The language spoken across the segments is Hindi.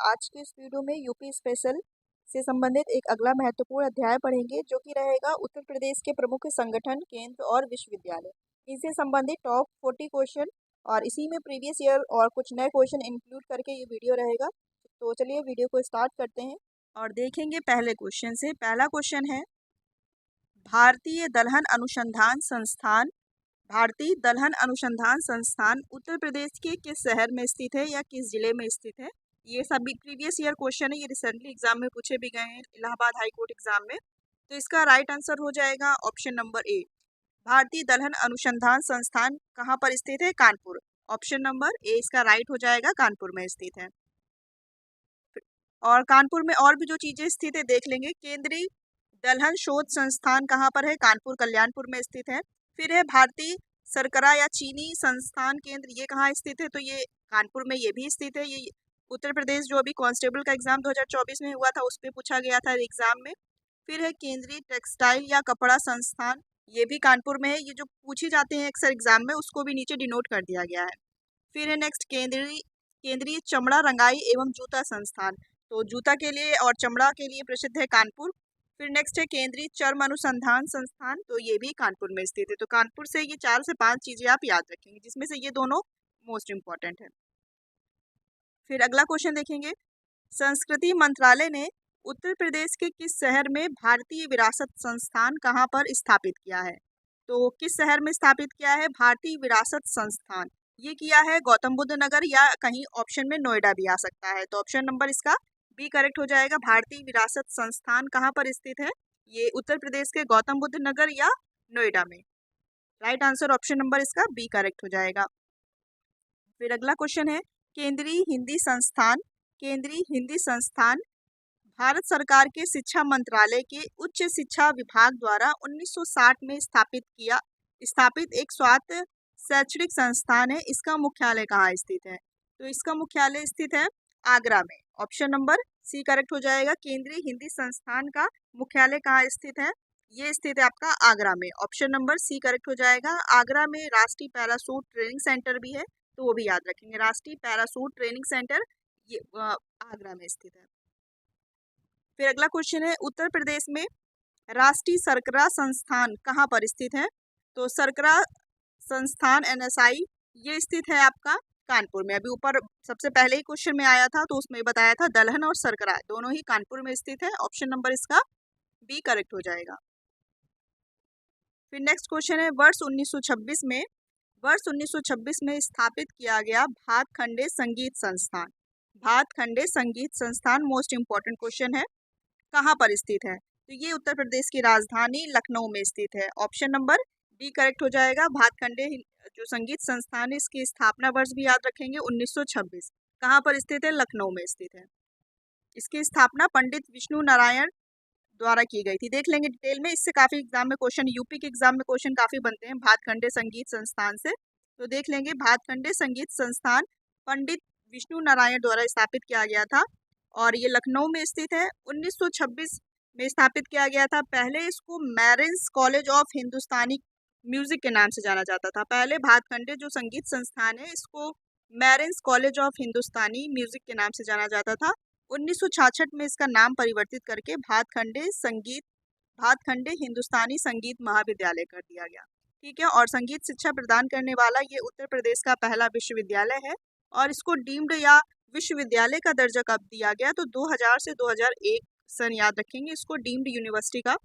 आज के इस वीडियो में यूपी स्पेशल से संबंधित एक अगला महत्वपूर्ण अध्याय पढ़ेंगे जो कि रहेगा उत्तर प्रदेश के प्रमुख संगठन, केंद्र और विश्वविद्यालय। इनसे संबंधित टॉप 40 क्वेश्चन और इसी में प्रीवियस ईयर और कुछ नए क्वेश्चन इंक्लूड करके ये वीडियो रहेगा। तो चलिए वीडियो को स्टार्ट करते हैं और देखेंगे पहले क्वेश्चन से। पहला क्वेश्चन है, भारतीय दलहन अनुसंधान संस्थान उत्तर प्रदेश के किस शहर में स्थित है या किस जिले में स्थित है? ये सभी प्रीवियस ईयर क्वेश्चन है, ये रिसेंटली एग्जाम में पूछे भी गए हैं इलाहाबाद हाई कोर्ट एग्जाम में। तो इसका राइट आंसर हो जाएगा ऑप्शन नंबर ए। भारतीय दलहन अनुसंधान संस्थान कहाँ पर स्थित है? कानपुर। ऑप्शन नंबर ए इसका राइट हो जाएगा, कानपुर में स्थित है। और कानपुर में और भी जो चीजें स्थित है देख लेंगे। केंद्रीय दलहन शोध संस्थान कहाँ पर है? कानपुर कल्याणपुर में स्थित है। फिर है भारतीय शर्करा या चीनी संस्थान केंद्र, ये कहाँ स्थित है? तो ये कानपुर में ये भी स्थित है। ये उत्तर प्रदेश जो अभी कांस्टेबल का एग्जाम 2024 में हुआ था उस पर पूछा गया था एग्जाम में। फिर है केंद्रीय टेक्सटाइल या कपड़ा संस्थान, ये भी कानपुर में है। ये जो पूछे जाते हैं अक्सर एग्जाम में उसको भी नीचे डिनोट कर दिया गया है। फिर है नेक्स्ट केंद्रीय चमड़ा रंगाई एवं जूता संस्थान, तो जूता के लिए और चमड़ा के लिए प्रसिद्ध है कानपुर। फिर नेक्स्ट है केंद्रीय चर्म अनुसंधान संस्थान, तो ये भी कानपुर में स्थित है। तो कानपुर से ये 4 से 5 चीजें आप याद रखेंगे, जिसमें से ये दोनों मोस्ट इंपॉर्टेंट है। फिर अगला क्वेश्चन देखेंगे, संस्कृति मंत्रालय ने उत्तर प्रदेश के किस शहर में भारतीय विरासत संस्थान कहाँ पर स्थापित किया है? तो किस शहर में स्थापित किया है भारतीय विरासत संस्थान? ये किया है गौतम बुद्ध नगर, या कहीं ऑप्शन में नोएडा भी आ सकता है। तो ऑप्शन नंबर इसका बी करेक्ट हो जाएगा। भारतीय विरासत संस्थान कहाँ पर स्थित है? ये उत्तर प्रदेश के गौतम बुद्ध नगर या नोएडा में। राइट आंसर ऑप्शन नंबर इसका बी करेक्ट हो जाएगा। फिर अगला क्वेश्चन है, केंद्रीय हिंदी संस्थान भारत सरकार के शिक्षा मंत्रालय के उच्च शिक्षा विभाग द्वारा 1960 में स्थापित एक स्वायत्त शैक्षणिक संस्थान है। इसका मुख्यालय कहाँ स्थित है? तो इसका मुख्यालय स्थित है आगरा में। ऑप्शन नंबर सी करेक्ट हो जाएगा। केंद्रीय हिंदी संस्थान का मुख्यालय कहाँ स्थित है? ये स्थित है आपका आगरा में। ऑप्शन नंबर सी करेक्ट हो जाएगा। आगरा में राष्ट्रीय पैराशूट ट्रेनिंग सेंटर भी है, तो वो भी याद रखेंगे। राष्ट्रीय पैराशूट ट्रेनिंग सेंटर ये आगरा में स्थित है। फिर अगला क्वेश्चन है, उत्तर प्रदेश में राष्ट्रीय शर्करा संस्थान कहाँ पर स्थित है? तो शर्करा संस्थान NSI ये स्थित है आपका कानपुर में। अभी ऊपर सबसे पहले ही क्वेश्चन में आया था तो उसमें बताया था दलहन और शर्करा दोनों ही कानपुर में स्थित है। ऑप्शन नंबर इसका बी करेक्ट हो जाएगा। फिर नेक्स्ट क्वेश्चन है, वर्ष 1926 में स्थापित किया गया भातखंडे संगीत संस्थान मोस्ट इंपॉर्टेंट क्वेश्चन है, कहाँ पर स्थित है? तो ये उत्तर प्रदेश की राजधानी लखनऊ में स्थित है। ऑप्शन नंबर डी करेक्ट हो जाएगा। भातखंडे जो संगीत संस्थान है इसकी स्थापना वर्ष भी याद रखेंगे 1926। कहाँ पर स्थित है? लखनऊ में स्थित है। इसकी स्थापना पंडित विष्णु नारायण द्वारा की गई थी। देख लेंगे डिटेल में, इससे काफी एग्जाम में क्वेश्चन, यूपी के एग्जाम में क्वेश्चन काफी बनते हैं भातखंडे संगीत संस्थान से। तो देख लेंगे, भातखंडे संगीत संस्थान पंडित विष्णु नारायण द्वारा स्थापित किया गया था और ये लखनऊ में स्थित है। 1926 में स्थापित किया गया था। पहले इसको मैरिन्स कॉलेज ऑफ हिंदुस्तानी म्यूजिक के नाम से जाना जाता था। पहले भातखंडे जो संगीत संस्थान है इसको मैरिन्स कॉलेज ऑफ हिंदुस्तानी म्यूजिक के नाम से जाना जाता था। 1966 में इसका नाम परिवर्तित करके भातखंडे हिंदुस्तानी संगीत महाविद्यालय कर दिया गया। ठीक है, और संगीत शिक्षा प्रदान करने वाला ये उत्तर प्रदेश का पहला विश्वविद्यालय है। और इसको डीम्ड या विश्वविद्यालय का दर्जा कब दिया गया? तो 2000 से 2001 सन याद रखेंगे, इसको डीम्ड यूनिवर्सिटी का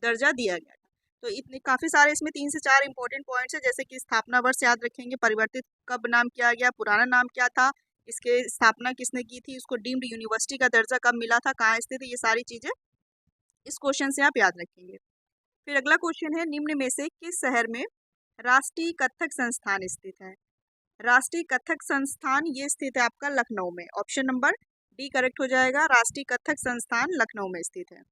दर्जा दिया गया था। तो इतने काफी सारे इसमें 3 से 4 इंपॉर्टेंट पॉइंट्स है, जैसे कि स्थापना वर्ष याद रखेंगे, परिवर्तित कब नाम किया गया, पुराना नाम क्या था, इसके स्थापना किसने की थी, इसको डीम्ड यूनिवर्सिटी का दर्जा कब मिला था, कहाँ स्थित है, ये सारी चीजें इस क्वेश्चन से आप याद रखेंगे। फिर अगला क्वेश्चन है, निम्न में से किस शहर में राष्ट्रीय कथक संस्थान स्थित है? राष्ट्रीय कथक संस्थान ये स्थित है आपका लखनऊ में। ऑप्शन नंबर डी करेक्ट हो जाएगा। राष्ट्रीय कथक संस्थान लखनऊ में स्थित है।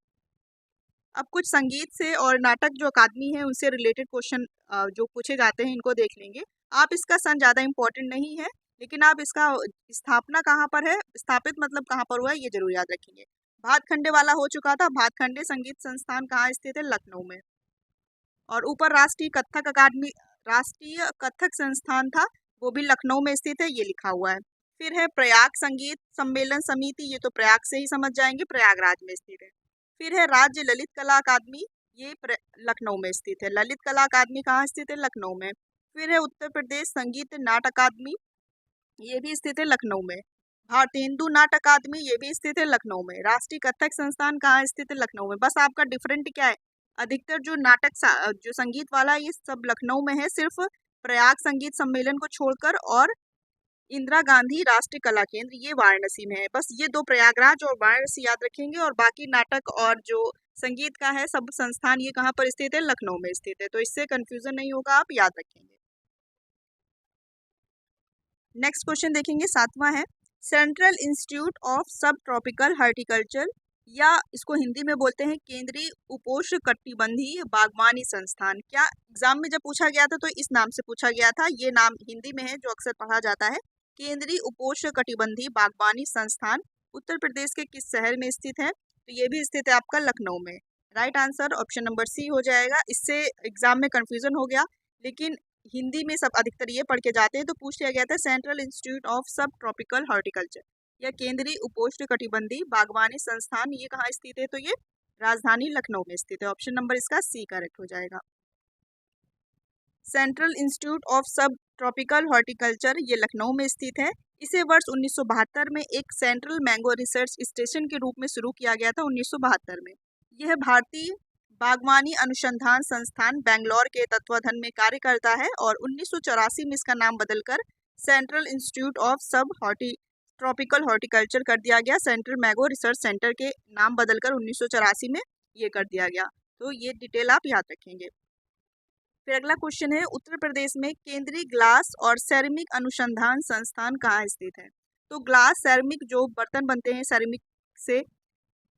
अब कुछ संगीत से और नाटक जो अकादमी है उनसे रिलेटेड क्वेश्चन जो पूछे जाते हैं इनको देख लेंगे। आप इसका सन ज़्यादा इंपॉर्टेंट नहीं है, लेकिन आप इसका स्थापना कहाँ पर है, स्थापित मतलब कहाँ पर हुआ है, ये जरूर याद रखेंगे। भातखंडे वाला हो चुका था। भातखंडे संगीत संस्थान कहाँ स्थित है? लखनऊ में। और ऊपर राष्ट्रीय कथक संस्थान था, वो भी लखनऊ में स्थित है, ये लिखा हुआ है। फिर है प्रयाग संगीत सम्मेलन समिति, ये तो प्रयाग से ही समझ जाएंगे, प्रयागराज में स्थित है। फिर है राज्य ललित कला अकादमी, ये लखनऊ में स्थित है। ललित कला अकादमी कहाँ स्थित है? लखनऊ में। फिर है उत्तर प्रदेश संगीत नाट अकादमी, ये भी स्थित है लखनऊ में। भारतेंदु नाट अकादमी, ये भी स्थित है लखनऊ में। राष्ट्रीय कथक संस्थान कहाँ स्थित है? लखनऊ में। बस आपका डिफरेंट क्या है, अधिकतर जो जो संगीत वाला है, ये सब लखनऊ में है, सिर्फ प्रयाग संगीत सम्मेलन को छोड़कर, और इंदिरा गांधी राष्ट्रीय कला केंद्र ये वाराणसी में है। बस ये दो, प्रयागराज और वाराणसी याद रखेंगे, और बाकी नाटक और जो संगीत का है सब संस्थान ये कहाँ पर स्थित है? लखनऊ में स्थित है। तो इससे कंफ्यूजन नहीं होगा, आप याद रखेंगे। नेक्स्ट क्वेश्चन देखेंगे, 7वां है सेंट्रल इंस्टीट्यूट ऑफ सब ट्रॉपिकल हॉर्टिकल्चर, या इसको हिंदी में बोलते हैं केंद्रीय उपोष्ण कटिबंधीय बागवानी संस्थान। क्या एग्जाम में जब पूछा गया था तो इस नाम से पूछा गया था, ये नाम हिंदी में है जो अक्सर पढ़ा जाता है। केंद्रीय उपोष्ण कटिबंधीय बागवानी संस्थान उत्तर प्रदेश के किस शहर में स्थित है? तो ये भी स्थित है आपका लखनऊ में। Right answer option number C हो जाएगा। इससे एग्जाम में कंफ्यूजन हो गया, लेकिन हिंदी में सब अधिकतर ये पढ़ के जाते हैं, तो पूछ लिया गया था सेंट्रल इंस्टीट्यूट ऑफ सब ट्रॉपिकल हॉर्टिकल्चर या केंद्रीय उपोष्ण कटिबंधीय बागवानी संस्थान ये कहाँ स्थित है? तो ये राजधानी लखनऊ में स्थित है। ऑप्शन नंबर इसका सी करेक्ट हो जाएगा। सेंट्रल इंस्टीट्यूट ऑफ सब ट्रॉपिकल हॉर्टिकल्चर ये लखनऊ में स्थित है। इसे वर्ष 1972 में एक सेंट्रल मैंगो रिसर्च स्टेशन के रूप में शुरू किया गया था, 1972 में। यह भारतीय बागवानी अनुसंधान संस्थान बेंगलोर के तत्वाधान में कार्य करता है, और 1984 में इसका नाम बदलकर सेंट्रल इंस्टीट्यूट ऑफ सब ट्रॉपिकल हॉर्टिकल्चर कर दिया गया। सेंट्रल मैंगो रिसर्च सेंटर के नाम बदलकर 1984 में ये कर दिया गया। तो ये डिटेल आप याद रखेंगे। फिर अगला क्वेश्चन है उत्तर प्रदेश में केंद्रीय ग्लास और सेरेमिक अनुसंधान संस्थान कहाँ स्थित है? तो ग्लास सेरेमिक जो बर्तन बनते हैं सेरेमिक से,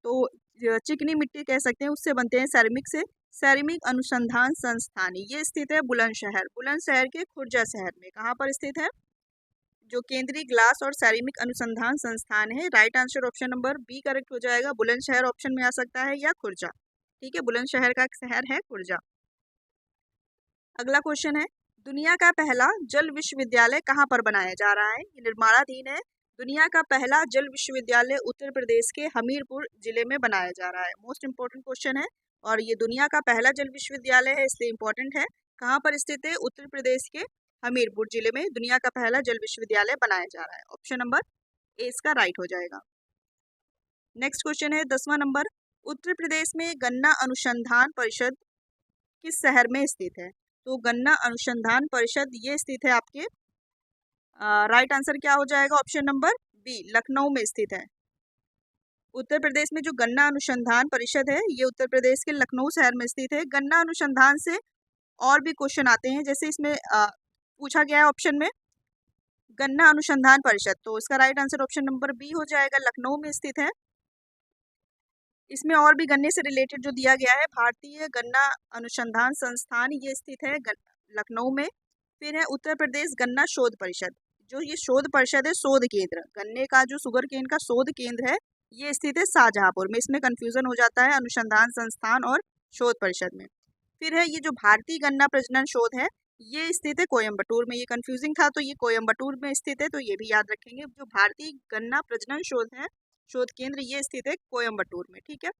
तो चिकनी मिट्टी कह सकते हैं उससे बनते हैं सेरेमिक से। सेरेमिक अनुसंधान संस्थान ये स्थित है बुलंदशहर के खुर्जा शहर में। कहाँ पर स्थित है? जो केंद्रीय ग्लास और सेरेमिक अनुसंधान संस्थान है। Right answer option number B correct हो जाएगा। बुलंदशहर ऑप्शन में आ सकता है या खुर्जा। ठीक है, बुलंदशहर का शहर है खुर्जा। अगला क्वेश्चन है दुनिया का पहला जल विश्वविद्यालय कहाँ पर बनाया जा रहा है? ये निर्माणाधीन है। दुनिया का पहला जल विश्वविद्यालय उत्तर प्रदेश के हमीरपुर जिले में बनाया जा रहा है। मोस्ट इंपोर्टेंट क्वेश्चन है, और ये दुनिया का पहला जल विश्वविद्यालय है इसलिए इंपॉर्टेंट है। कहाँ पर स्थित है? उत्तर प्रदेश के हमीरपुर जिले में दुनिया का पहला जल विश्वविद्यालय बनाया जा रहा है। ऑप्शन नंबर ए इसका राइट हो जाएगा। नेक्स्ट क्वेश्चन है 10वां नंबर, उत्तर प्रदेश में गन्ना अनुसंधान परिषद किस शहर में स्थित है? तो गन्ना अनुसंधान परिषद ये स्थित है आपके राइट आंसर क्या हो जाएगा? ऑप्शन नंबर बी लखनऊ में स्थित है। उत्तर प्रदेश में जो गन्ना अनुसंधान परिषद है ये उत्तर प्रदेश के लखनऊ शहर में स्थित है। गन्ना अनुसंधान से और भी क्वेश्चन आते हैं, जैसे इसमें पूछा गया है ऑप्शन में गन्ना अनुसंधान परिषद, तो इसका right answer option number B हो जाएगा, लखनऊ में स्थित है। इसमें और भी गन्ने से रिलेटेड जो दिया गया है भारतीय गन्ना अनुसंधान संस्थान ये स्थित है लखनऊ में। फिर है उत्तर प्रदेश गन्ना शोध परिषद, जो ये शोध परिषद है, शोध केंद्र गन्ने का जो शुगर केन का शोध केंद्र है ये स्थित है शाहजहांपुर में। इसमें कंफ्यूजन हो जाता है अनुसंधान संस्थान और शोध परिषद में। फिर है ये जो भारतीय गन्ना प्रजनन शोध है ये स्थित है कोयम्बटूर में। ये कंफ्यूजिंग था तो ये कोयम्बटूर में स्थित है, तो ये भी याद रखेंगे। जो भारतीय गन्ना प्रजनन शोध है शोध केंद्र ये स्थित है कोयम्बटूर में। ठीक है,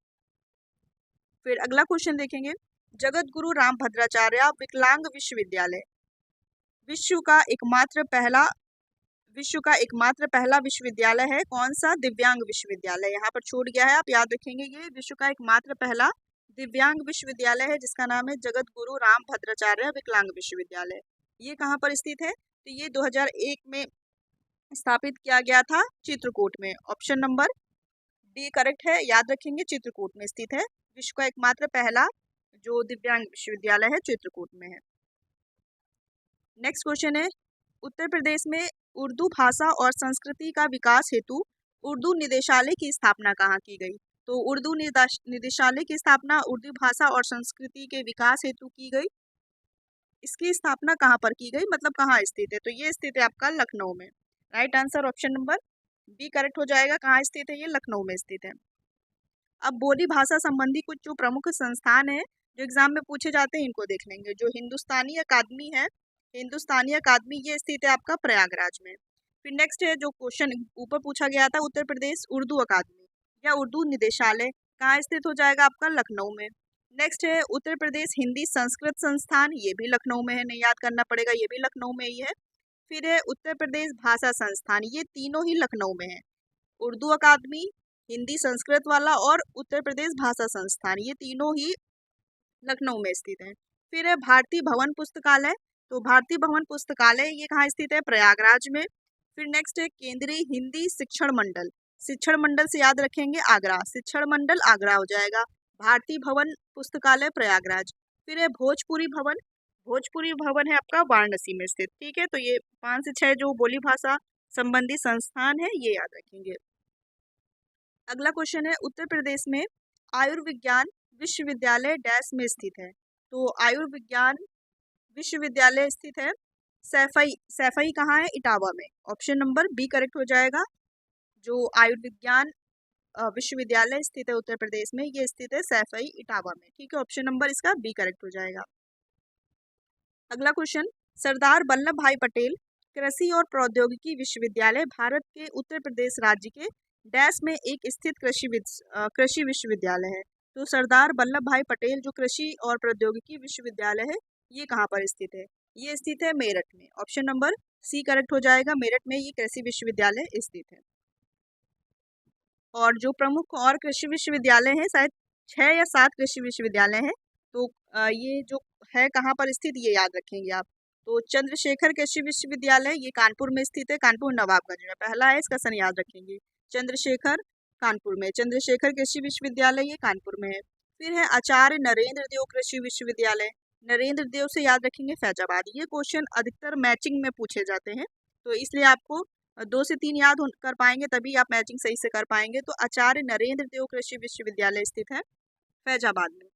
फिर अगला क्वेश्चन देखेंगे जगत गुरु रामभद्राचार्य विकलांग विश्वविद्यालय विश्व का एकमात्र पहला विश्वविद्यालय है। कौन सा? दिव्यांग विश्वविद्यालय। यहाँ पर छूट गया है, आप याद रखेंगे। ये विश्व का एकमात्र पहला दिव्यांग विश्वविद्यालय है जिसका नाम है जगत गुरु रामभद्राचार्य विकलांग विश्वविद्यालय। ये कहाँ पर स्थित है? तो ये 2001 में स्थापित किया गया था चित्रकूट में। ऑप्शन नंबर डी करेक्ट है, याद रखेंगे चित्रकूट में स्थित है। विश्व का एकमात्र पहला जो दिव्यांग विश्वविद्यालय है चित्रकूट में है। नेक्स्ट क्वेश्चन है उत्तर प्रदेश में उर्दू भाषा और संस्कृति का विकास हेतु उर्दू निदेशालय की स्थापना कहाँ की गई? तो उर्दू निदेशालय की स्थापना उर्दू भाषा और संस्कृति के विकास हेतु की गई। इसकी स्थापना कहाँ पर की गई, मतलब कहाँ स्थित है? तो ये स्थित है आपका लखनऊ में। Right answer option number B correct हो जाएगा। कहाँ स्थित है? ये लखनऊ में स्थित है। अब बोली भाषा संबंधी कुछ जो प्रमुख संस्थान है जो एग्जाम में पूछे जाते हैं इनको देख लेंगे। जो हिंदुस्तानी अकादमी है, हिंदुस्तानी अकादमी ये स्थित है आपका प्रयागराज में। फिर नेक्स्ट है जो क्वेश्चन ऊपर पूछा गया था, उत्तर प्रदेश उर्दू अकादमी या उर्दू निदेशालय कहाँ स्थित हो जाएगा आपका, लखनऊ में। नेक्स्ट है उत्तर प्रदेश हिंदी संस्कृत संस्थान, ये भी लखनऊ में है, नहीं याद करना पड़ेगा, ये भी लखनऊ में ही है। फिर है उत्तर प्रदेश भाषा संस्थान, ये तीनों ही लखनऊ में है। उर्दू अकादमी, हिंदी संस्कृत वाला और उत्तर प्रदेश भाषा संस्थान, ये तीनों ही लखनऊ में स्थित है। फिर है भारतीय भवन पुस्तकालय, तो भारतीय भवन पुस्तकालय ये कहाँ स्थित है, प्रयागराज में। फिर नेक्स्ट है केंद्रीय हिंदी शिक्षण मंडल, शिक्षण मंडल से याद रखेंगे आगरा, शिक्षण मंडल आगरा हो जाएगा। भारतीय भवन पुस्तकालय प्रयागराज। फिर है भोजपुरी भवन, भोजपुरी भवन है आपका वाराणसी में स्थित। ठीक है, तो ये 5 से 6 जो बोली भाषा संबंधी संस्थान है ये याद रखेंगे। अगला क्वेश्चन है उत्तर प्रदेश में आयुर्विज्ञान विश्वविद्यालय डैश में स्थित है, तो आयुर्विज्ञान विश्वविद्यालय स्थित है सैफई, सैफई कहाँ है, इटावा में। ऑप्शन नंबर बी करेक्ट हो जाएगा। जो आयुर्विज्ञान विश्वविद्यालय स्थित है उत्तर प्रदेश में, ये स्थित है सैफई इटावा में। ठीक है, ऑप्शन नंबर इसका बी करेक्ट हो जाएगा। अगला क्वेश्चन, सरदार वल्लभ भाई पटेल कृषि और प्रौद्योगिकी विश्वविद्यालय भारत के उत्तर प्रदेश राज्य के डैश में एक स्थित कृषि विश्वविद्यालय है। तो सरदार वल्लभ भाई पटेल जो कृषि और प्रौद्योगिकी विश्वविद्यालय है ये कहाँ पर स्थित है, ये स्थित है मेरठ में। ऑप्शन नंबर सी करेक्ट हो जाएगा, मेरठ में ये कृषि विश्वविद्यालय स्थित है। और जो प्रमुख और कृषि विश्वविद्यालय हैं, शायद 6 या 7 कृषि विश्वविद्यालय हैं, तो ये जो है कहाँ पर स्थित ये याद रखेंगे आप। तो चंद्रशेखर कृषि विश्वविद्यालय ये कानपुर में स्थित है, कानपुर नवाबगंज में पहला है, इसका सन याद रखेंगे। चंद्रशेखर कानपुर में, चंद्रशेखर कृषि विश्वविद्यालय ये कानपुर में है। फिर है आचार्य नरेंद्र देव कृषि विश्वविद्यालय, नरेंद्र देव से याद रखेंगे फैजाबाद। ये क्वेश्चन अधिकतर मैचिंग में पूछे जाते हैं, तो इसलिए आपको 2 से 3 याद कर पाएंगे तभी आप मैचिंग सही से कर पाएंगे। तो आचार्य नरेंद्र देव कृषि विश्वविद्यालय स्थित है फैजाबाद में।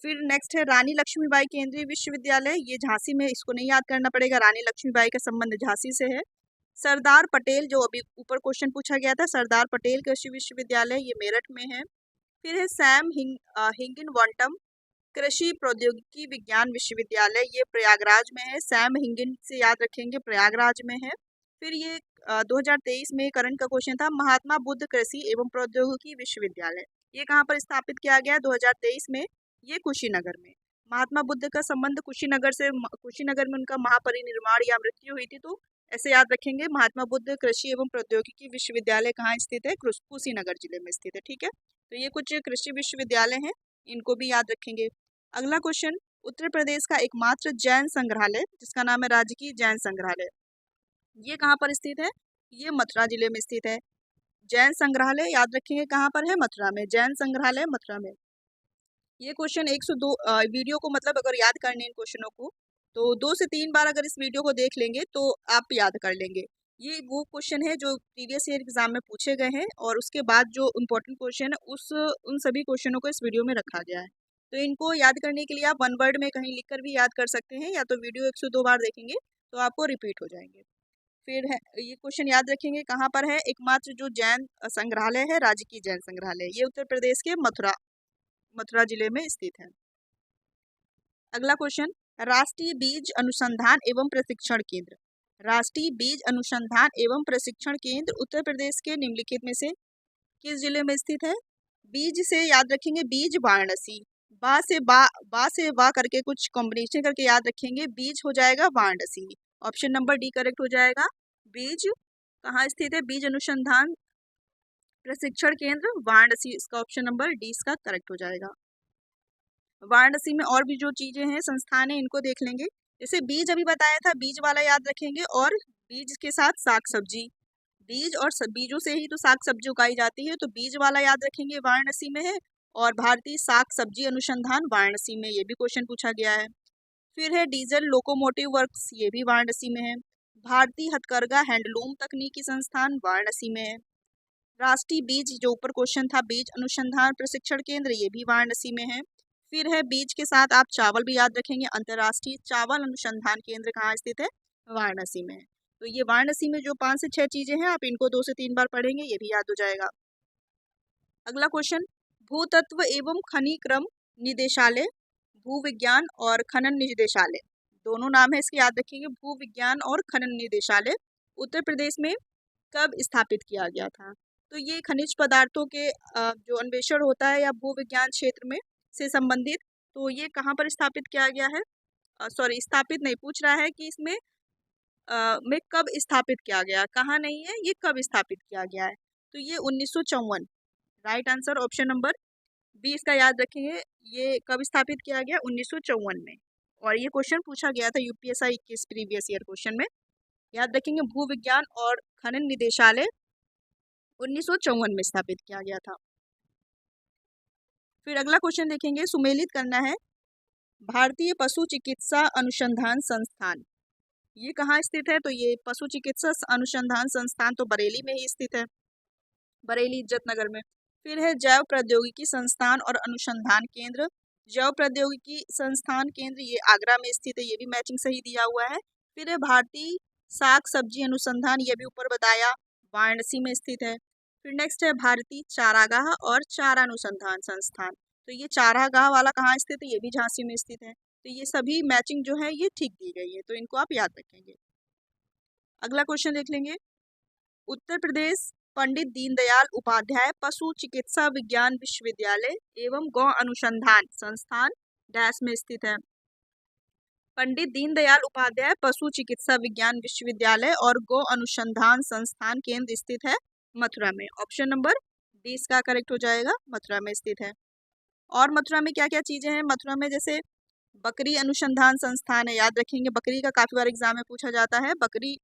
फिर नेक्स्ट है रानी लक्ष्मीबाई केंद्रीय विश्वविद्यालय, ये झांसी में, इसको नहीं याद करना पड़ेगा, रानी लक्ष्मीबाई का संबंध झांसी से है। सरदार पटेल जो अभी ऊपर क्वेश्चन पूछा गया था, सरदार पटेल कृषि विश्वविद्यालय ये मेरठ में है। फिर है सैम हिंगिनवाटम कृषि प्रौद्योगिकी विज्ञान विश्वविद्यालय, ये प्रयागराज में है, सैम हिंगिन से याद रखेंगे प्रयागराज में है। फिर ये 2023 में करंट का क्वेश्चन था, महात्मा बुद्ध कृषि एवं प्रौद्योगिकी विश्वविद्यालय, ये कहाँ पर स्थापित किया गया 2023 में, ये कुशीनगर में। महात्मा बुद्ध का संबंध कुशीनगर से, कुशीनगर में उनका महापरिनिर्वाण या मृत्यु हुई थी, तो ऐसे याद रखेंगे महात्मा बुद्ध कृषि एवं प्रौद्योगिकी विश्वविद्यालय कहाँ स्थित है, कुशीनगर जिले में स्थित है। ठीक है, तो ये कुछ कृषि विश्वविद्यालय हैं, इनको भी याद रखेंगे। अगला क्वेश्चन, उत्तर प्रदेश का एकमात्र जैन संग्रहालय जिसका नाम है राजकीय जैन संग्रहालय, ये कहाँ पर स्थित है, ये मथुरा जिले में स्थित है। जैन संग्रहालय याद रखेंगे कहाँ पर है, मथुरा में, जैन संग्रहालय मथुरा में। ये क्वेश्चन 102 वीडियो को मतलब अगर याद करने इन क्वेश्चनों को तो 2 से 3 बार अगर इस वीडियो को देख लेंगे तो आप याद कर लेंगे। ये वो क्वेश्चन है जो प्रीवियस ईयर एग्जाम में पूछे गए हैं और उसके बाद जो इम्पोर्टेंट क्वेश्चन है उन सभी क्वेश्चनों को इस वीडियो में रखा गया है। तो इनको याद करने के लिए आप वन वर्ड में कहीं लिखकर भी याद कर सकते हैं, या तो वीडियो 102 बार देखेंगे तो आपको रिपीट हो जाएंगे। फिर है ये क्वेश्चन याद रखेंगे कहाँ पर है, एकमात्र जो जैन संग्रहालय है राजकीय जैन संग्रहालय, ये उत्तर प्रदेश के मथुरा जिले में स्थित है। अगला क्वेश्चन, राष्ट्रीय बीज अनुसंधान एवं प्रशिक्षण केंद्र, राष्ट्रीय बीज अनुसंधान एवं प्रशिक्षण केंद्र उत्तर प्रदेश के निम्नलिखित में से किस जिले में स्थित है। बीज से याद रखेंगे बीज वाराणसी, बा से बा करके कुछ कॉम्बिनेशन करके याद रखेंगे, बीज हो जाएगा Varanasi. Option number D correct हो जाएगा। बीज कहाँ स्थित है, बीज अनुसंधान प्रशिक्षण केंद्र वाराणसी, इसका ऑप्शन नंबर डी इसका करेक्ट हो जाएगा। वाराणसी में और भी जो चीजें हैं संस्थान है इनको देख लेंगे, जैसे बीज अभी बताया था बीज वाला याद रखेंगे, और बीज के साथ साग सब्जी, बीज और बीजों से ही तो साग सब्जी उगाई जाती है, तो बीज वाला याद रखेंगे वाराणसी में है, और भारतीय साग सब्जी अनुसंधान वाराणसी में, ये भी क्वेश्चन पूछा गया है। फिर है डीजल लोकोमोटिव वर्क्स, ये भी वाराणसी में है। भारतीय हथकरघा हैंडलूम तकनीकी संस्थान वाराणसी में है। राष्ट्रीय बीज जो ऊपर क्वेश्चन था बीज अनुसंधान प्रशिक्षण केंद्र, ये भी वाराणसी में है। फिर है बीज के साथ आप चावल भी याद रखेंगे, अंतर्राष्ट्रीय चावल अनुसंधान केंद्र कहाँ स्थित है, वाराणसी में है। तो ये वाराणसी में जो 5 से 6 चीजें हैं आप इनको 2 से 3 बार पढ़ेंगे, ये भी याद हो जाएगा। अगला क्वेश्चन, भूतत्व एवं खनिक्रम निदेशालय, भू विज्ञान और खनन निदेशालय, दोनों नाम है इसके याद रखिएगा, भू विज्ञान और खनन निदेशालय, उत्तर प्रदेश में कब स्थापित किया गया था? तो ये खनिज पदार्थों के जो अन्वेषण होता है या भूविज्ञान क्षेत्र में से संबंधित, तो ये कहाँ पर स्थापित किया गया है? सॉरी, स्थापित नहीं पूछ रहा है कि इसमें में कब स्थापित किया गया, कहाँ नहीं है, ये कब स्थापित किया गया है। तो ये 1954, right answer option number B इसका याद रखेंगे। ये कब स्थापित किया गया? 1954 में। और ये क्वेश्चन पूछा गया था यूपीएससी 21 प्रीवियस ईयर क्वेश्चन में, याद रखेंगे। भूविज्ञान और खनन निदेशालय 1954 में स्थापित किया गया था। फिर अगला क्वेश्चन देखेंगे, सुमेलित करना है। भारतीय पशु चिकित्सा अनुसंधान संस्थान ये कहाँ स्थित है? तो ये पशु चिकित्सा अनुसंधान संस्थान तो बरेली में ही स्थित है, बरेली इज्जतनगर में। फिर है जैव प्रौद्योगिकी संस्थान और अनुसंधान केंद्र। जैव प्रौद्योगिकी संस्थान केंद्र ये आगरा में स्थित है, ये भी मैचिंग सही दिया हुआ है। फिर है भारतीय साग सब्जी अनुसंधान, ये भी ऊपर बताया, वाराणसी में स्थित है। फिर नेक्स्ट है भारतीय चारागाह और चारा अनुसंधान संस्थान, तो ये चारागाह वाला कहाँ स्थित है? ये भी झांसी में स्थित है। तो ये सभी मैचिंग जो है ये ठीक दी गई है, तो इनको आप याद रखेंगे। अगला क्वेश्चन देख लेंगे, उत्तर प्रदेश पंडित दीनदयाल उपाध्याय पशु चिकित्सा विज्ञान विश्वविद्यालय एवं गौ अनुसंधान संस्थान डैश में स्थित है। पंडित दीनदयाल उपाध्याय पशु चिकित्सा विज्ञान विश्वविद्यालय और गौ अनुसंधान संस्थान केंद्र स्थित है मथुरा में। ऑप्शन नंबर डी इसका करेक्ट हो जाएगा, मथुरा में स्थित है। और मथुरा में क्या क्या चीजें हैं? मथुरा में जैसे बकरी अनुसंधान संस्थान है, याद रखेंगे, बकरी का काफी बार एग्जाम में पूछा जाता है। बकरी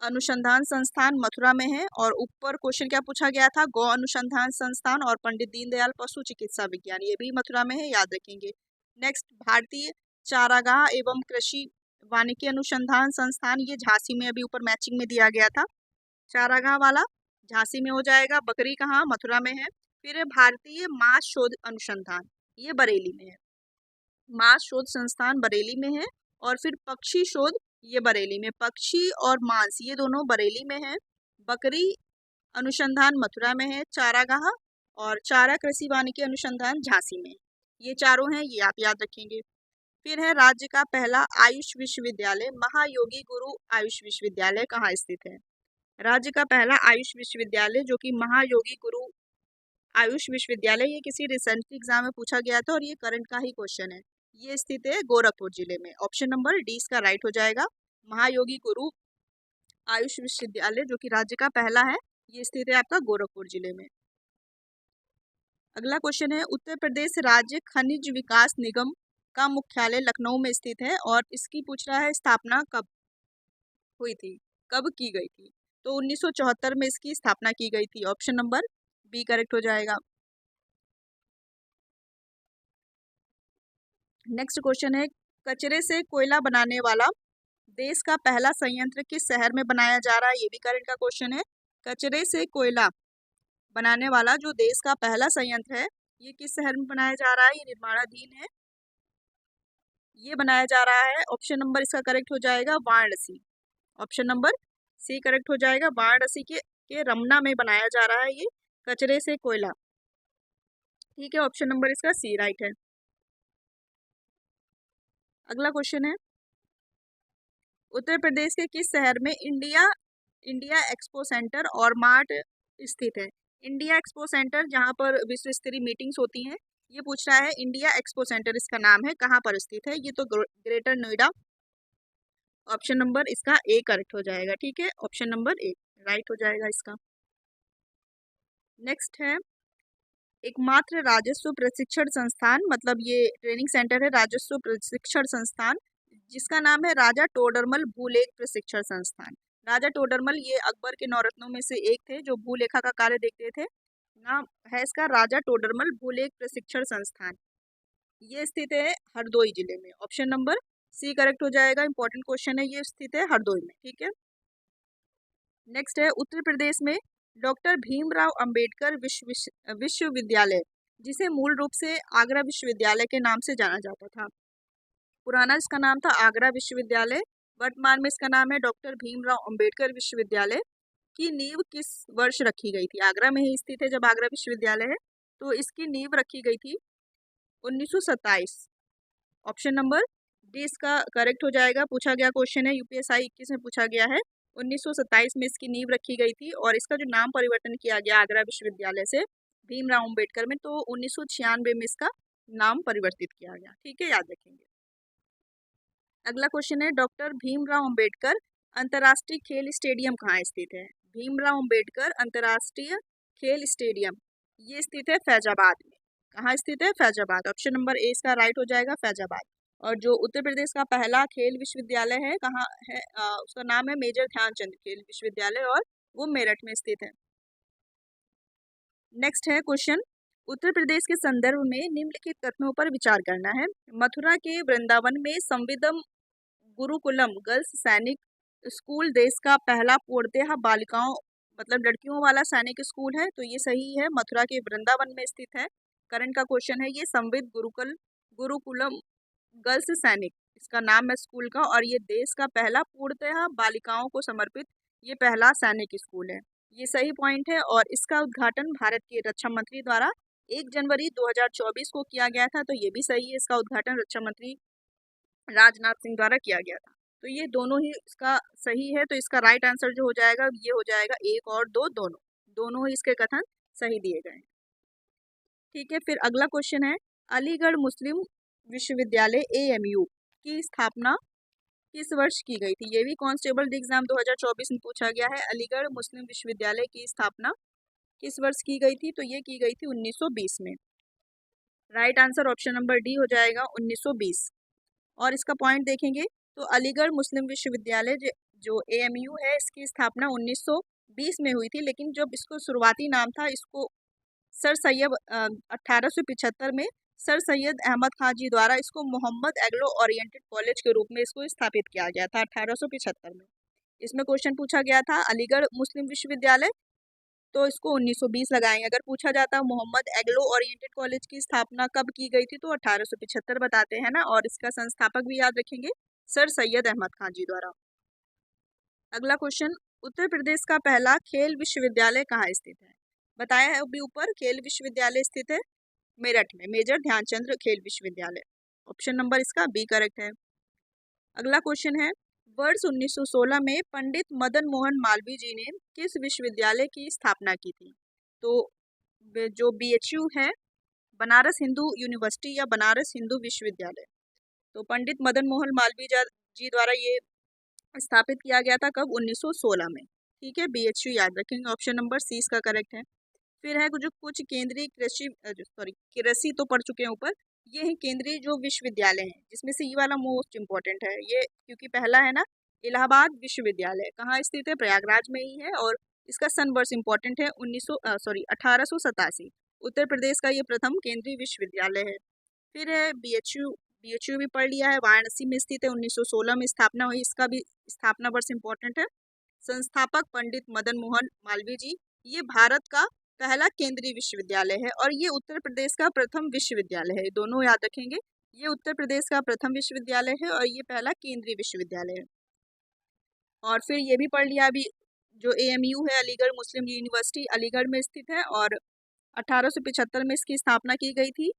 अनुसंधान संस्थान मथुरा में है। और ऊपर क्वेश्चन क्या पूछा गया था? गौ अनुसंधान संस्थान और पंडित दीनदयाल पशु चिकित्सा विज्ञान, ये भी मथुरा में है, याद रखेंगे। नेक्स्ट भारतीय चारागाह एवं कृषि वानिकी अनुसंधान संस्थान, ये झांसी में अभी ऊपर मैचिंग में दिया गया था, चारागाह वाला झांसी में हो जाएगा। बकरी कहाँ? मथुरा में है। फिर भारतीय मांस शोध अनुसंधान, ये बरेली में है, मांस शोध संस्थान बरेली में है। और फिर पक्षी शोध, ये बरेली में, पक्षी और मांस ये दोनों बरेली में है। बकरी अनुसंधान मथुरा में है, चारागाह और चारा कृषि वानिकी अनुसंधान झांसी में, ये चारों हैं, ये आप याद रखेंगे। फिर है राज्य का पहला आयुष विश्वविद्यालय महायोगी गुरु आयुष विश्वविद्यालय कहाँ स्थित है? राज्य का पहला आयुष विश्वविद्यालय जो कि महायोगी गुरु आयुष विश्वविद्यालय, ये किसी रिसेंट एग्जाम में पूछा गया था और ये करंट का ही क्वेश्चन है। ये स्थित है गोरखपुर जिले में। ऑप्शन नंबर डी इसका राइट हो जाएगा, महायोगी गुरु आयुष विश्वविद्यालय जो कि राज्य का पहला है, ये स्थित है आपका गोरखपुर जिले में। अगला क्वेश्चन है, उत्तर प्रदेश राज्य खनिज विकास निगम का मुख्यालय लखनऊ में स्थित है और इसकी पूछ रहा है स्थापना कब हुई थी, कब की गई थी? तो 1974 में इसकी स्थापना की गई थी। ऑप्शन नंबर बी करेक्ट हो जाएगा। नेक्स्ट क्वेश्चन है, कचरे से कोयला बनाने वाला देश का पहला संयंत्र किस शहर में बनाया जा रहा है? ये भी करंट का क्वेश्चन है। कचरे से कोयला बनाने वाला जो देश का पहला संयंत्र है, ये किस शहर में बनाया जा रहा है? ये निर्माणाधीन है, ये बनाया जा रहा है। ऑप्शन नंबर इसका करेक्ट हो जाएगा Varanasi. Option number C correct हो जाएगा, वाराणसी के रमना में बनाया जा रहा है ये कचरे से कोयला। ठीक है, ऑप्शन नंबर इसका सी राइट है। अगला क्वेश्चन है, उत्तर प्रदेश के किस शहर में इंडिया एक्सपो सेंटर और मार्ट स्थित है? इंडिया एक्सपो सेंटर जहां पर विश्व स्तरीय मीटिंग्स होती हैं, ये पूछ रहा है। इंडिया एक्सपो सेंटर इसका नाम है, कहाँ पर स्थित है? ये तो ग्रेटर नोएडा। ऑप्शन नंबर इसका ए करेक्ट हो जाएगा। ठीक है, ऑप्शन नंबर ए राइट हो जाएगा इसका। नेक्स्ट है, एकमात्र राजस्व प्रशिक्षण संस्थान, मतलब ये ट्रेनिंग सेंटर है राजस्व प्रशिक्षण संस्थान, जिसका नाम है राजा टोडरमल भूलेख प्रशिक्षण संस्थान। राजा टोडरमल ये अकबर के नौरत्नों में से एक थे जो भूलेखा का कार्य देखते थे। नाम है इसका राजा टोडरमल भूलेख प्रशिक्षण संस्थान, ये स्थित है हरदोई जिले में। ऑप्शन नंबर सी करेक्ट हो जाएगा, इंपॉर्टेंट क्वेश्चन है, ये स्थित है हरदोई में। ठीक है, नेक्स्ट है, उत्तर प्रदेश में डॉक्टर भीमराव अंबेडकर विश्वविद्यालय, जिसे मूल रूप से आगरा विश्वविद्यालय के नाम से जाना जाता था, पुराना इसका नाम था आगरा विश्वविद्यालय, वर्तमान में इसका नाम है डॉक्टर भीमराव अंबेडकर विश्वविद्यालय, की नींव किस वर्ष रखी गई थी? आगरा में ही स्थित है जब आगरा विश्वविद्यालय है, तो इसकी नींव रखी गई थी 1927। ऑप्शन नंबर डी इसका करेक्ट हो जाएगा। पूछा गया क्वेश्चन है, यूपीएसआई 21 में पूछा गया है। 1927 में इसकी नींव रखी गई थी और इसका जो नाम परिवर्तन किया गया आगरा विश्वविद्यालय से भीमराव अंबेडकर में, तो 1996 में इसका नाम परिवर्तित किया गया। ठीक है, याद रखेंगे। अगला क्वेश्चन है, डॉक्टर भीमराव अंबेडकर अंतर्राष्ट्रीय खेल स्टेडियम कहाँ स्थित है? भीमराव अंबेडकर अंतर्राष्ट्रीय खेल स्टेडियम ये स्थित है फैजाबाद में। कहाँ स्थित है? फैजाबाद। ऑप्शन नंबर ए इसका राइट हो जाएगा, फैजाबाद। और जो उत्तर प्रदेश का पहला खेल विश्वविद्यालय है कहाँ है? उसका नाम है मेजर ध्यानचंद खेल विश्वविद्यालय और वो मेरठ में स्थित है। नेक्स्ट है क्वेश्चन, उत्तर प्रदेश के संदर्भ में निम्नलिखित कथनों पर विचार करना है। मथुरा के वृंदावन में संविदम गुरुकुलम गर्ल्स सैनिक स्कूल देश का पहला पूर्णतः बालिकाओं मतलब लड़कियों वाला सैनिक स्कूल है, तो ये सही है, मथुरा के वृंदावन में स्थित है। करंट का क्वेश्चन है ये, संविद गुरुकुलम गर्ल्स सैनिक इसका नाम है स्कूल का, और ये देश का पहला पूर्णतः बालिकाओं को समर्पित ये पहला सैनिक स्कूल है। ये सही पॉइंट है, और इसका उद्घाटन भारत के रक्षा मंत्री द्वारा 1 जनवरी 2024 को किया गया था, तो ये भी सही है, इसका उद्घाटन रक्षा मंत्री राजनाथ सिंह द्वारा किया गया था। तो ये दोनों ही इसका सही है, तो इसका राइट आंसर जो हो जाएगा ये हो जाएगा 1 और 2 दोनों ही इसके कथन सही दिए गए हैं। ठीक है, फिर अगला क्वेश्चन है, अलीगढ़ मुस्लिम विश्वविद्यालय AMU की स्थापना किस वर्ष की गई थी? ये भी कांस्टेबल एग्जाम 2024 में पूछा गया है। अलीगढ़ मुस्लिम विश्वविद्यालय की स्थापना किस वर्ष की गई थी? तो ये की गई थी 1920 में। Right answer option number D हो जाएगा, 1920। और इसका पॉइंट देखेंगे तो अलीगढ़ मुस्लिम विश्वविद्यालय जो AMU है इसकी स्थापना 1920 में हुई थी, लेकिन जब इसको शुरुआती नाम था इसको सर सैयद 1875 में सर सैयद अहमद खान जी द्वारा इसको मोहम्मद एग्लो ओरिएंटेड कॉलेज के रूप में इसको स्थापित किया गया था 1875 में। इसमें क्वेश्चन पूछा गया था अलीगढ़ मुस्लिम विश्वविद्यालय, तो इसको 1920 लगाएंगे। अगर पूछा जाता मोहम्मद एग्लो ओरिएंटेड कॉलेज की स्थापना कब की गई थी तो 1875 बताते हैं ना, और इसका संस्थापक भी याद रखेंगे सर सैयद अहमद खान जी द्वारा। अगला क्वेश्चन, उत्तर प्रदेश का पहला खेल विश्वविद्यालय कहाँ स्थित है? बताया है अभी ऊपर, खेल विश्वविद्यालय स्थित है मेरठ में, मेजर ध्यानचंद खेल विश्वविद्यालय। ऑप्शन नंबर इसका बी करेक्ट है। अगला क्वेश्चन है, वर्ष 1916 में पंडित मदन मोहन मालवीय जी ने किस विश्वविद्यालय की स्थापना की थी? तो जो BHU है बनारस हिंदू यूनिवर्सिटी या बनारस हिंदू विश्वविद्यालय, तो पंडित मदन मोहन मालवीय जी द्वारा ये स्थापित किया गया था कब? 1916 में। ठीक है, BHU याद रखेंगे, ऑप्शन नंबर सी इसका करेक्ट है। फिर है जो कुछ केंद्रीय कृषि तो पढ़ चुके हैं ऊपर, ये है केंद्रीय जो विश्वविद्यालय हैं, जिसमें से ये वाला मोस्ट इम्पोर्टेंट है ये, क्योंकि पहला है ना इलाहाबाद विश्वविद्यालय, कहाँ स्थित है? प्रयागराज में ही है, और इसका सन वर्ष इम्पोर्टेंट है 1887। उत्तर प्रदेश का ये प्रथम केंद्रीय विश्वविद्यालय है। फिर है BHU भी पढ़ लिया है, वाराणसी में स्थित है, 1916 में स्थापना हुई, इसका भी स्थापना वर्ष इम्पोर्टेंट है। संस्थापक पंडित मदन मोहन मालवीय जी, ये भारत का पहला केंद्रीय विश्वविद्यालय है, और ये उत्तर प्रदेश का प्रथम विश्वविद्यालय है, दोनों याद रखेंगे, ये उत्तर प्रदेश का प्रथम विश्वविद्यालय है और ये पहला केंद्रीय विश्वविद्यालय है। और फिर ये भी पढ़ लिया अभी, जो AMU है अलीगढ़ मुस्लिम यूनिवर्सिटी अलीगढ़ में स्थित है, और 1875 में इसकी स्थापना की गई थी,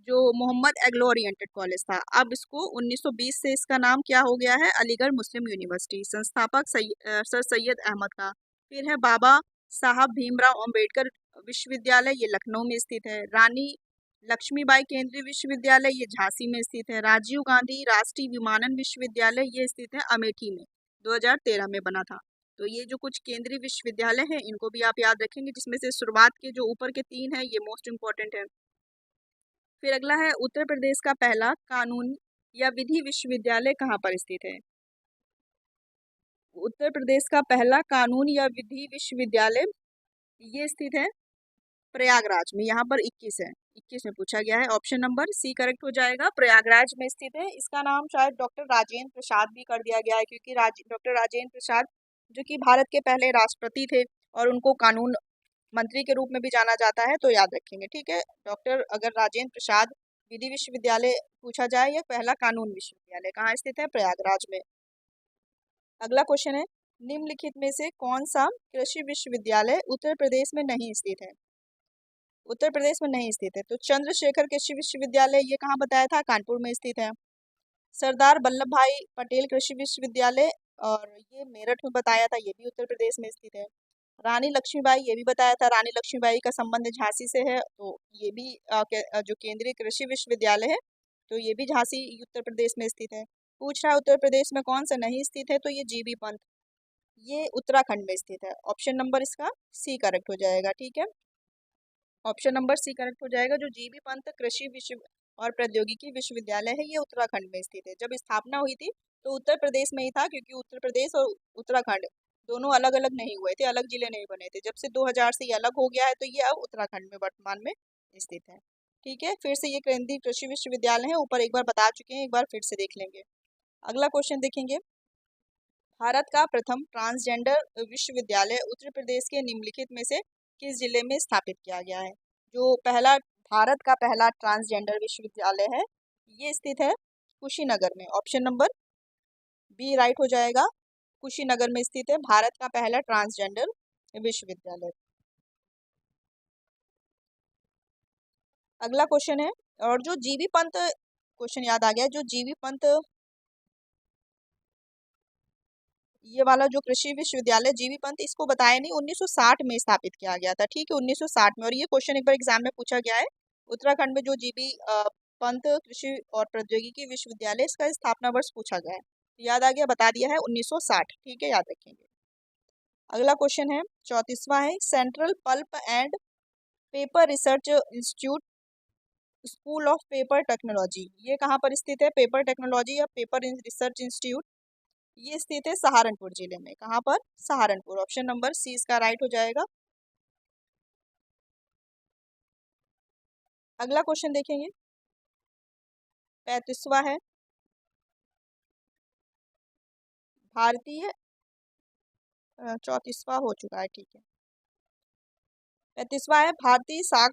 जो मोहम्मद एग्लो ओरिएंटेड कॉलेज था। अब इसको 1920 से इसका नाम क्या हो गया है? अलीगढ़ मुस्लिम यूनिवर्सिटी। संस्थापक सर सैयद अहमद खान। फिर है बाबा साहब भीमराव अंबेडकर विश्वविद्यालय, ये लखनऊ में स्थित है। रानी लक्ष्मीबाई केंद्रीय विश्वविद्यालय, ये झांसी में स्थित है। राजीव गांधी राष्ट्रीय विमानन विश्वविद्यालय, ये स्थित है अमेठी में, 2013 में बना था। तो ये जो कुछ केंद्रीय विश्वविद्यालय हैं इनको भी आप याद रखेंगे, जिसमें से शुरुआत के जो ऊपर के 3 हैं ये मोस्ट इम्पोर्टेंट है। फिर अगला है, उत्तर प्रदेश का पहला कानून या विधि विश्वविद्यालय कहाँ पर स्थित है? उत्तर प्रदेश का पहला कानून या विधि विश्वविद्यालय ये स्थित है प्रयागराज में, यहाँ पर 21 है, 21 में पूछा गया है। ऑप्शन नंबर सी करेक्ट हो जाएगा, प्रयागराज में स्थित है। इसका नाम शायद डॉक्टर राजेंद्र प्रसाद भी कर दिया गया है, क्योंकि डॉक्टर राजेंद्र प्रसाद जो कि भारत के पहले राष्ट्रपति थे, और उनको कानून मंत्री के रूप में भी जाना जाता है, तो याद रखेंगे। ठीक है, डॉक्टर अगर राजेंद्र प्रसाद विधि विश्वविद्यालय पूछा जाए, या पहला कानून विश्वविद्यालय कहाँ स्थित है? प्रयागराज में। अगला क्वेश्चन है, निम्नलिखित में से कौन सा कृषि विश्वविद्यालय उत्तर प्रदेश में नहीं स्थित है? उत्तर प्रदेश में नहीं स्थित है, तो चंद्रशेखर कृषि विश्वविद्यालय ये कहाँ बताया था? कानपुर में स्थित है। सरदार वल्लभ भाई पटेल कृषि विश्वविद्यालय, और ये मेरठ में बताया था, ये भी उत्तर प्रदेश में स्थित है। रानी लक्ष्मीबाई, ये भी बताया था, रानी लक्ष्मीबाई का संबंध झांसी से है, तो ये भी जो केंद्रीय कृषि विश्वविद्यालय है, तो ये भी झांसी उत्तर प्रदेश में स्थित है। पूछ रहा है उत्तर प्रदेश में कौन सा नहीं स्थित है, तो ये जीबी पंथ, ये उत्तराखंड में स्थित है। ऑप्शन नंबर इसका सी करेक्ट हो जाएगा। ठीक है, ऑप्शन नंबर सी करेक्ट हो जाएगा। जो जीबी पंत कृषि विश्व और प्रौद्योगिकी विश्वविद्यालय है, ये उत्तराखंड में स्थित है। जब स्थापना हुई थी तो उत्तर प्रदेश में ही था, क्योंकि उत्तर प्रदेश और उत्तराखंड दोनों अलग अलग नहीं हुए थे, अलग जिले नहीं बने थे। जब से 2000 से ये अलग हो गया है, तो ये अब उत्तराखंड में वर्तमान में स्थित है। ठीक है, फिर से ये केंद्रीय कृषि विश्वविद्यालय है, ऊपर एक बार बता चुके हैं, एक बार फिर से देख लेंगे। अगला क्वेश्चन देखेंगे, भारत का प्रथम ट्रांसजेंडर विश्वविद्यालय उत्तर प्रदेश के निम्नलिखित में से किस जिले में स्थापित किया गया है? जो पहला भारत का पहला ट्रांसजेंडर विश्वविद्यालय है, ये स्थित है कुशीनगर में। ऑप्शन नंबर बी राइट हो जाएगा। कुशीनगर में स्थित है भारत का पहला ट्रांसजेंडर विश्वविद्यालय। अगला क्वेश्चन है, और जो जीबी पंत, क्वेश्चन याद आ गया, जो जीबी पंत ये वाला जो कृषि विश्वविद्यालय जीबी पंत, इसको बताया नहीं, 1960 में स्थापित किया गया था। ठीक है, 1960 में। और ये क्वेश्चन एक बार एग्जाम में पूछा गया है। उत्तराखंड में जो जीबी पंत कृषि और प्रौद्योगिकी विश्वविद्यालय, इसका स्थापना वर्ष पूछा गया है, तो याद आ गया, बता दिया है 1960। ठीक है, याद रखेंगे। अगला क्वेश्चन है 34वां है, central pulp and paper research institute school of paper technology, ये कहाँ पर स्थित है? पेपर टेक्नोलॉजी या पेपर रिसर्च इंस्टीट्यूट, ये स्थित है सहारनपुर जिले में। कहाँ पर? सहारनपुर। ऑप्शन नंबर सी इसका राइट हो जाएगा। अगला क्वेश्चन देखेंगे, 35वां है, भारतीय 34वां हो चुका है। ठीक है, 35वां है, भारतीय शाक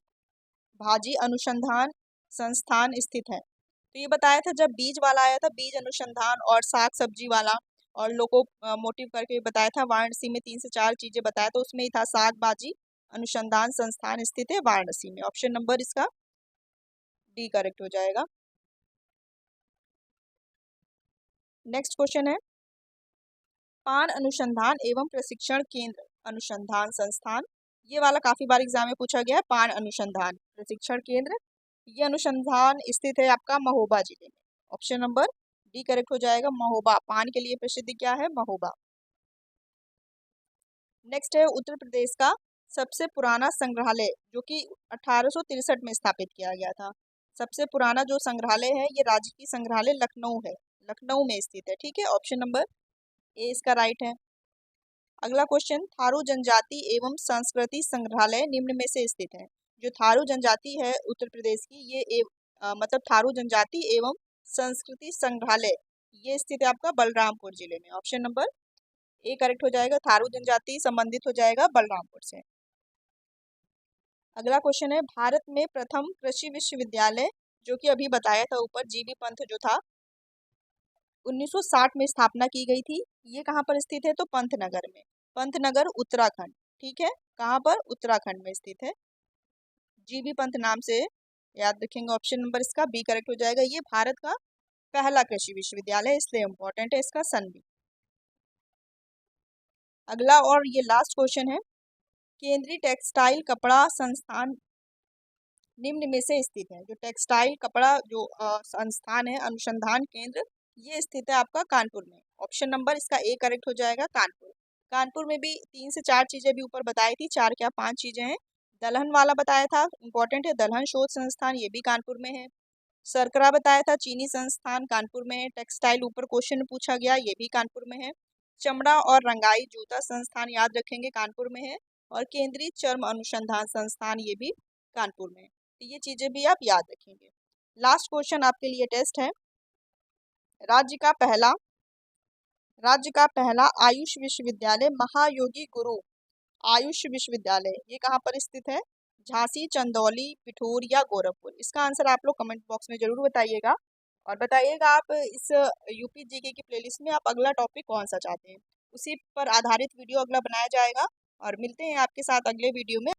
भाजी अनुसंधान संस्थान स्थित है। तो ये बताया था, जब बीज वाला आया था, बीज अनुसंधान और साग सब्जी वाला, और लोगों मोटिव करके बताया था, वाराणसी में 3 से 4 चीजें बताया, तो उसमें ही था साग भाजी अनुसंधान संस्थान स्थित है वाराणसी में। ऑप्शन नंबर इसका डी करेक्ट हो जाएगा। नेक्स्ट क्वेश्चन है, पान अनुसंधान एवं प्रशिक्षण केंद्र अनुसंधान संस्थान, ये वाला काफी बार एग्जाम में पूछा गया है। पान अनुसंधान प्रशिक्षण केंद्र, ये अनुसंधान स्थित है आपका महोबा जिले में। ऑप्शन नंबर डी करेक्ट हो जाएगा। महोबा, पान के लिए प्रसिद्ध क्या है? महोबा। नेक्स्ट है, उत्तर प्रदेश का सबसे पुराना संग्रहालय, जो कि 1863 में स्थापित किया गया था। सबसे पुराना जो संग्रहालय है, ये राजकीय संग्रहालय लखनऊ है, लखनऊ में स्थित है। ठीक है, ऑप्शन नंबर ए इसका राइट है। अगला क्वेश्चन, थारू जनजाति एवं संस्कृति संग्रहालय निम्न में से स्थित है। जो थारू जनजाति है उत्तर प्रदेश की, ये मतलब थारू जनजाति एवं संस्कृति संग्रहालय, ये स्थित है आपका बलरामपुर जिले में। ऑप्शन नंबर ए करेक्ट हो जाएगा। थारू जनजाति संबंधित हो जाएगा बलरामपुर से। अगला क्वेश्चन है, भारत में प्रथम कृषि विश्वविद्यालय, जो कि अभी बताया था ऊपर, जीबी पंत जो था, 1960 में स्थापना की गई थी। ये कहाँ पर स्थित है? तो पंतनगर में। पंतनगर उत्तराखंड। ठीक है, कहाँ पर? उत्तराखंड में स्थित है, जीबी पंत नाम से याद रखेंगे। ऑप्शन नंबर इसका बी करेक्ट हो जाएगा। ये भारत का पहला कृषि विश्वविद्यालय है, इसलिए इंपॉर्टेंट है इसका सन भी। अगला और ये लास्ट क्वेश्चन है, केंद्रीय टेक्सटाइल कपड़ा संस्थान निम्न में से स्थित है। जो टेक्सटाइल कपड़ा जो संस्थान है, अनुसंधान केंद्र, ये स्थित है आपका कानपुर में। ऑप्शन नंबर इसका ए करेक्ट हो जाएगा, कानपुर। कानपुर में भी 3 से 4 चीजें भी ऊपर बताई थी, 4 क्या 5 चीजें हैं। दलहन वाला बताया था, इंपॉर्टेंट है, दलहन शोध संस्थान, ये भी कानपुर में है। सरकरा बताया था, चीनी संस्थान कानपुर में है। टेक्सटाइल ऊपर क्वेश्चन पूछा गया, ये भी कानपुर में है। चमड़ा और रंगाई जूता संस्थान याद रखेंगे, कानपुर में है। और केंद्रीय चर्म अनुसंधान संस्थान, ये भी कानपुर में है। तो ये चीजें भी आप याद रखेंगे। लास्ट क्वेश्चन आपके लिए टेस्ट है, राज्य का पहला आयुष विश्वविद्यालय महायोगी गुरु आयुष विश्वविद्यालय, ये कहाँ पर स्थित है? झांसी, चंदौली, पिठोर या गोरखपुर? इसका आंसर आप लोग कमेंट बॉक्स में जरूर बताइएगा। और बताइएगा आप इस यूपी जीके की प्लेलिस्ट में आप अगला टॉपिक कौन सा चाहते हैं, उसी पर आधारित वीडियो अगला बनाया जाएगा। और मिलते हैं आपके साथ अगले वीडियो में।